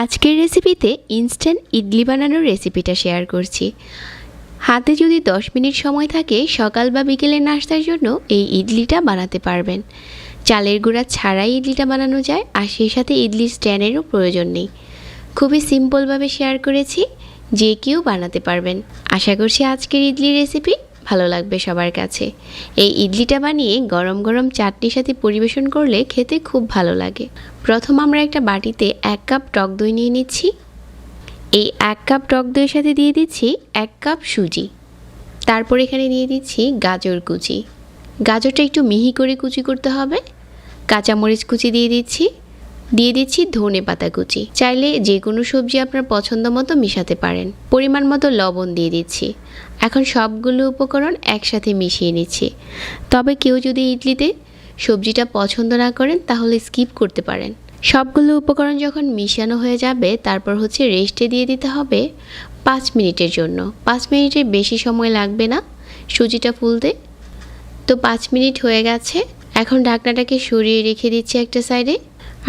আজকের রেসিপিতে ইনস্ট্যান্ট ইডলি বানানোর রেসিপিটা শেয়ার করছি। হাতে যদি 10 মিনিট সময় থাকে সকাল বা বিকেলের নাস্তার জন্য এই ইডলিটা বানাতে পারবেন। চালের গুঁড়া ছাড়াই ইডলিটা বানানো যায়, আর সেই সাথে ইডলির স্ট্যান্ডেরও প্রয়োজন নেই। খুবই সিম্পলভাবে শেয়ার করেছি, যে কেউ বানাতে পারবেন। আশা করছি আজকের ইডলির রেসিপি ভালো লাগবে সবার কাছে। এই ইডলিটা বানিয়ে গরম গরম চাটনির সাথে পরিবেশন করলে খেতে খুব ভালো লাগে। প্রথম আমরা একটা বাটিতে 1 কাপ টক দই নিয়ে নিচ্ছি। এই 1 কাপ টক দইয়ের সাথে দিয়ে দিচ্ছি 1 কাপ সুজি। তারপর এখানে দিয়ে দিচ্ছি গাজর কুচি। গাজরটা একটু মিহি করে কুচি করতে হবে। কাঁচামরিচ কুচি দিয়ে দিচ্ছি ধনে পাতা কুচি। চাইলে যে কোনো সবজি আপনার পছন্দ মতো মিশাতে পারেন। পরিমাণ মতো লবণ দিয়ে দিচ্ছি। এখন সবগুলো উপকরণ একসাথে মিশিয়ে নিচ্ছি। তবে কেউ যদি ইডলিতে সবজিটা পছন্দ না করেন তাহলে স্কিপ করতে পারেন। সবগুলো উপকরণ যখন মিশানো হয়ে যাবে তারপর রেস্টে দিয়ে দিতে হবে 5 মিনিটের জন্য। 5 মিনিটের বেশি সময় লাগবে না সুজিটা ফুলতে। তো 5 মিনিট হয়ে গেছে। এখন ঢাকনাটাকে সরিয়ে রেখে দিচ্ছি একটা সাইডে।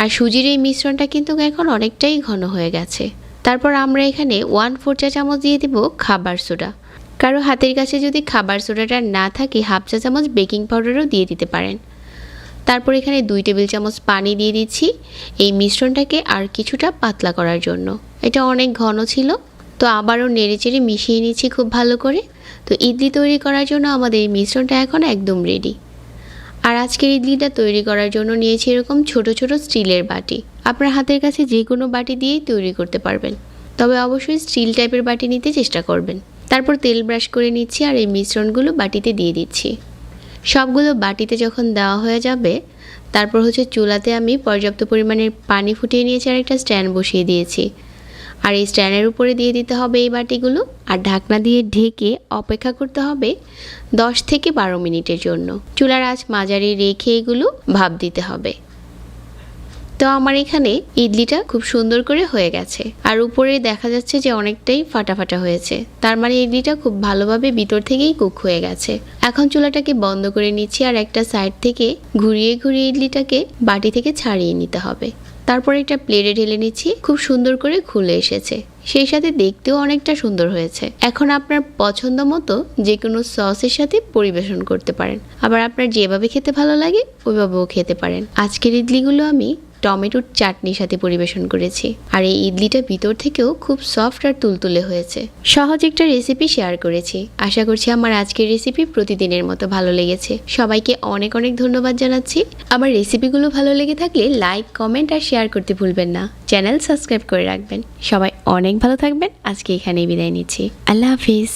আর সুজির এই মিশ্রণটা কিন্তু এখন অনেকটাই ঘন হয়ে গেছে। তারপর আমরা এখানে 1/4 চা চামচ দিয়ে দেব খাবার সোডা। কারো হাতের কাছে যদি খাবার সোডাটা না থাকে 1/2 চা চামচ বেকিং পাউডারও দিয়ে দিতে পারেন। তারপর এখানে 2 টেবিল চামচ পানি দিয়ে দিচ্ছি এই মিশ্রণটাকে আর কিছুটা পাতলা করার জন্য। এটা অনেক ঘন ছিল, তো আবারও নেড়েচেড়ে মিশিয়ে নিচ্ছি খুব ভালো করে। তো ইডলি তৈরি করার জন্য আমাদের এই মিশ্রণটা এখন একদম রেডি। আর আজকের ইডলিটা তৈরি করার জন্য নিয়েছি এরকম ছোট ছোট স্টিলের বাটি। আপনার হাতের কাছে যে কোনো বাটি দিয়েই তৈরি করতে পারবেন, তবে অবশ্যই স্টিল টাইপের বাটি নিতে চেষ্টা করবেন। তারপর তেল ব্রাশ করে নিচ্ছি আর এই মিশ্রণগুলো বাটিতে দিয়ে দিচ্ছি। সবগুলো বাটিতে যখন দেওয়া হয়ে যাবে তারপর চুলাতে আমি পর্যাপ্ত পরিমাণের পানি ফুটিয়ে নিয়েছি আর একটা স্ট্যান্ড বসিয়ে দিয়েছি। আর এই স্ট্যান্ডের উপরে দিয়ে দিতে হবে এই বাটিগুলো, আর ঢাকনা দিয়ে ঢেকে অপেক্ষা করতে হবে 10 থেকে 12 মিনিটের জন্য। চুলার আঁচ মাঝারি রেখে এগুলো ভাপ দিতে হবে। তো আমার এখানে ইডলিটা খুব সুন্দর করে হয়ে গেছে, আর উপরে দেখা যাচ্ছে যে অনেকটাই ফাটা ফাটা হয়েছে। তার মানে ইডলিটা খুব ভালোভাবে ভিতর থেকেই কুক হয়ে গেছে। এখন চুলাটাকে বন্ধ করে নিচ্ছি আর একটা সাইড থেকে ঘুরিয়ে ঘুরিয়ে ইডলিটাকে বাটি থেকে ছাড়িয়ে নিতে হবে। তারপর একটা প্লেটে ঢেলে নিচ্ছি। খুব সুন্দর করে খুলে এসেছে, সেই সাথে দেখতেও অনেকটা সুন্দর হয়েছে। এখন আপনার পছন্দ মতো যে কোনো সসের সাথে পরিবেশন করতে পারেন, আবার আপনার যেভাবে খেতে ভালো লাগে ওইভাবেও খেতে পারেন। আজকের ইডলিগুলো আমি টমেটোর চাটনির সাথে পরিবেশন করেছি, আর এই ইডলিটা ভিতর থেকেও খুব সফট আর তুলতুলে হয়েছে। সহজ একটা রেসিপি শেয়ার করেছি। আশা করছি আমার আজকের রেসিপি প্রতিদিনের মতো ভালো লেগেছে। সবাইকে অনেক অনেক ধন্যবাদ জানাচ্ছি। আমার রেসিপিগুলো ভালো লেগে থাকলে লাইক, কমেন্ট আর শেয়ার করতে ভুলবেন না। চ্যানেল সাবস্ক্রাইব করে রাখবেন। সবাই অনেক ভালো থাকবেন। আজকে এখানেই বিদায় নিচ্ছি। আল্লাহ হাফিজ।